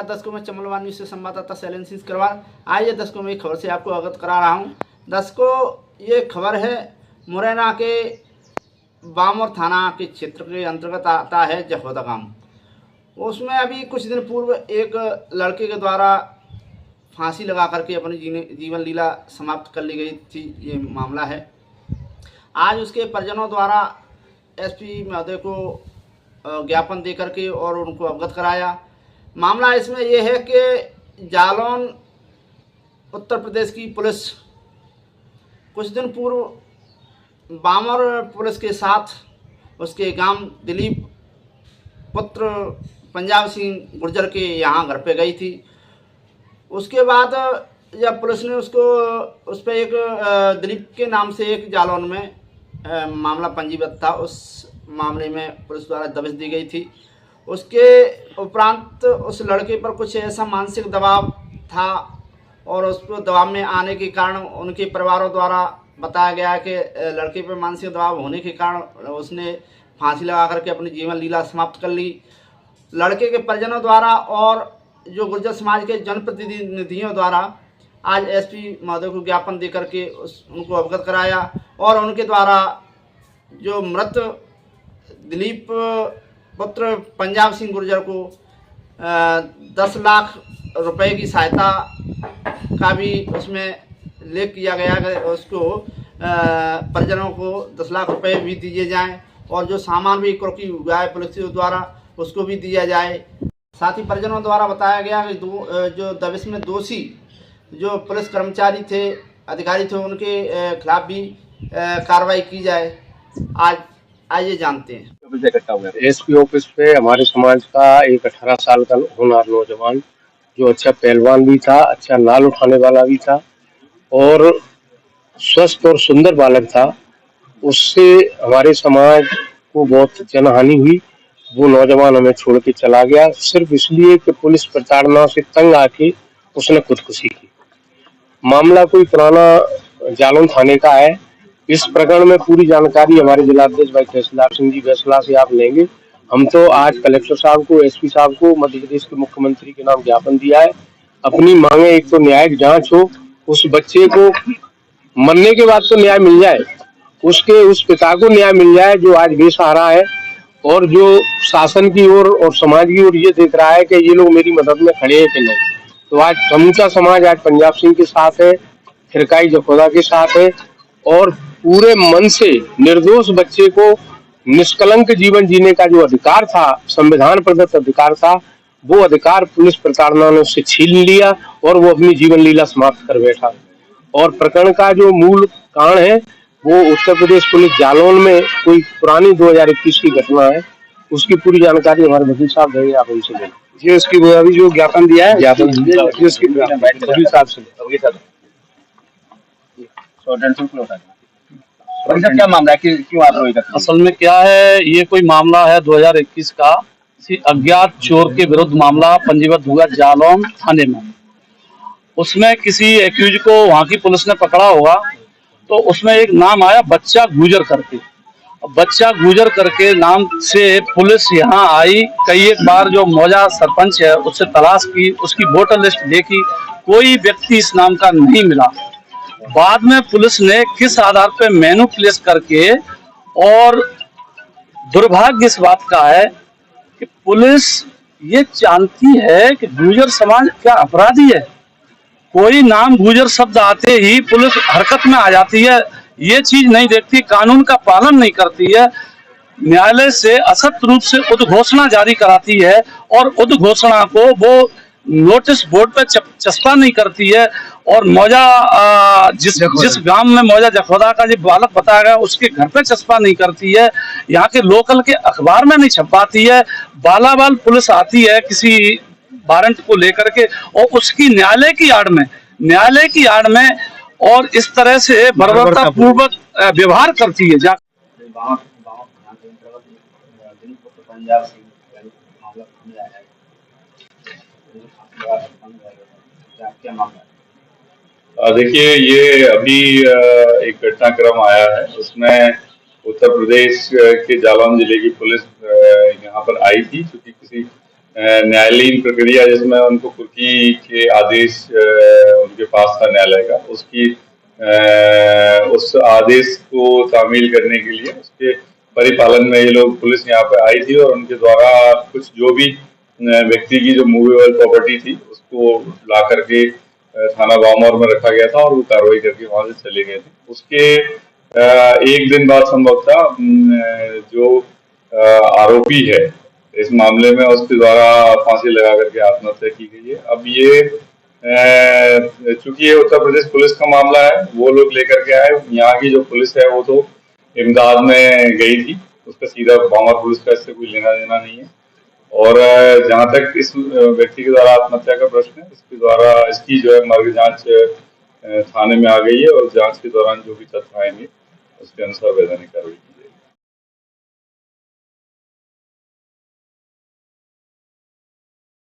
नमस्कार दर्शकों, मैं चमलवा न्यूज़ से संवाददाता शैलेंद्र सिंह करवार। आइए दर्शकों, मैं खबर से आपको अवगत करा रहा हूं। दर्शकों, ये खबर है मुरैना के बामोर थाना के क्षेत्र के अंतर्गत आता है जखौदा गांव। उसमें अभी कुछ दिन पूर्व एक लड़के के द्वारा फांसी लगा करके अपनी जीवन लीला समाप्त कर ली गई थी। ये मामला है। आज उसके परिजनों द्वारा एसपी महोदय को ज्ञापन दे करके और उनको अवगत कराया। मामला इसमें यह है कि जालौन उत्तर प्रदेश की पुलिस कुछ दिन पूर्व बामर पुलिस के साथ उसके गांव दिलीप पुत्र पंजाब सिंह गुर्जर के यहाँ घर पे गई थी। उसके बाद जब पुलिस ने उसको उस पर एक दिलीप के नाम से एक जालौन में मामला पंजीबद्ध था, उस मामले में पुलिस द्वारा दबिश दी गई थी। उसके उपरांत उस लड़के पर कुछ ऐसा मानसिक दबाव था और उसको दबाव में आने के कारण उनके परिवारों द्वारा बताया गया कि लड़के पर मानसिक दबाव होने के कारण उसने फांसी लगा करके अपनी जीवन लीला समाप्त कर ली। लड़के के परिजनों द्वारा और जो गुर्जर समाज के जनप्रतिनिधियों द्वारा आज एसपी महोदय को ज्ञापन दे करके उनको अवगत कराया और उनके द्वारा जो मृत दिलीप पुत्र पंजाब सिंह गुर्जर को 10 लाख रुपए की सहायता का भी उसमें उल्लेख किया गया कि उसको परिजनों को 10 लाख रुपए भी दिए जाएं और जो सामान भी कुर्की हुआ है पुलिस द्वारा उसको भी दिया जाए। साथ ही परिजनों द्वारा बताया गया कि जो दबिश में दोषी जो पुलिस कर्मचारी थे, अधिकारी थे, उनके खिलाफ भी कार्रवाई की जाए। आज आइए जानते हैं। एसपी ऑफिस पे हमारे समाज का एक 18 साल का होनहार नौजवान जो अच्छा पहलवान भी था, अच्छा नाल उठाने वाला भी था और स्वस्थ और सुंदर बालक था, उससे हमारे समाज को बहुत जनहानि हुई। वो नौजवान हमें छोड़ के चला गया सिर्फ इसलिए कि पुलिस प्रताड़ना से तंग आके उसने खुदकुशी की। मामला कोई पुराना जालौन थाने का है। इस प्रकरण में पूरी जानकारी हमारे जिलाध्यक्ष भाई तहसीलदार सिंह जी फैसला से आप लेंगे। हम तो आज कलेक्टर साहब को, एसपी साहब को, मध्य प्रदेश के मुख्यमंत्री के नाम ज्ञापन दिया है। अपनी मांगे, एक तो न्यायिक जांच हो, उस बच्चे को मरने के बाद तो न्याय मिल जाए, उसके उस पिता को न्याय मिल जाए जो आज बेसहारा है और जो शासन की ओर और समाज की ओर ये देख रहा है कि ये लोग मेरी मदद में खड़े हैं कि नहीं। तो आज समूचा समाज आज पंजाब सिंह के साथ है, फिरकाई जखौदा के साथ है और पूरे मन से निर्दोष बच्चे को निष्कलंक जीवन जीने का जो अधिकार था, संविधान प्रदत्त अधिकार था, वो अधिकार पुलिस प्रताड़ना ने उससे छीन लिया और वो अपनी जीवन लीला समाप्त कर बैठा। और प्रकरण का जो मूल कारण है वो उत्तर प्रदेश पुलिस जालौन में कोई पुरानी 2021 की घटना है। उसकी पूरी जानकारी हमारे वकील साहब देंगे, आप उनसे लें। जी, उसकी अभी जो ज्ञापन दिया है, ज्ञापन क्या मामला है कि क्यों आप रोई? असल में क्या है, ये कोई मामला है 2021 का अज्ञात चोर के विरुद्ध मामला पंजीबद्ध हुआ जालौन थाने में। उसमें किसी एक्यूज को वहां की पुलिस ने पकड़ा होगा, तो उसमें एक नाम आया बच्चा गुजर करके। बच्चा गुजर करके नाम से पुलिस यहाँ आई। कई एक बार जो मौजा सरपंच है उससे तलाश की, उसकी वोटर लिस्ट देखी, कोई व्यक्ति इस नाम का नहीं मिला। बाद में पुलिस ने किस आधार पर मैनिपुलेट करके, और दुर्भाग्य इस बात का है कि पुलिस ये जानती है कि गुर्जर समाज क्या अपराधी है। कोई नाम गुर्जर शब्द आते ही पुलिस हरकत में आ जाती है। ये चीज नहीं देखती, कानून का पालन नहीं करती है, न्यायालय से असत रूप से उद्घोषणा जारी कराती है और उद्घोषणा को वो नोटिस बोर्ड पे चस्पा नहीं करती है। और मौजा जिस गांव में मौजा जखौदा का जो बालक बताया गया उसके घर पे चस्पा नहीं करती है, यहाँ के लोकल के अखबार में नहीं छपवाती है। बालाबाल पुलिस आती है किसी वारंट को लेकर के और उसकी न्यायालय की आड़ में और इस तरह से बर्बरता पूर्वक व्यवहार करती है। देखिए, ये अभी एक घटनाक्रम आया है, उसमें उत्तर प्रदेश के जालौन जिले की पुलिस यहाँ पर आई थी क्योंकि किसी न्यायालयीन प्रक्रिया जिसमें उनको कुर्की के आदेश उनके पास था न्यायालय का, उसकी उस आदेश को तामील करने के लिए उसके परिपालन में ये लोग पुलिस यहाँ पे आई थी और उनके द्वारा कुछ जो भी व्यक्ति की जो मूवेबल प्रॉपर्टी थी उसको ला करके थाना बामौर में रखा गया था और वो कार्रवाई करके वहां से चले गए थे। उसके एक दिन बाद संभवतः जो आरोपी है इस मामले में उसके द्वारा फांसी लगा करके आत्महत्या की गई है। अब ये चूंकि ये उत्तर प्रदेश पुलिस का मामला है, वो लोग लेकर के आए, यहाँ की जो पुलिस है वो तो इमदाद में गई थी, उसका सीधा बामौर पुलिस का इससे कोई लेना देना नहीं है। और जहां तक इस व्यक्ति के द्वारा आत्महत्या का प्रश्न है, इसके द्वारा इसकी जो है मर्ग जांच थाने में आ गई है और जांच के दौरान जो भी तथ्य आएंगे उसके अनुसार वैधानिक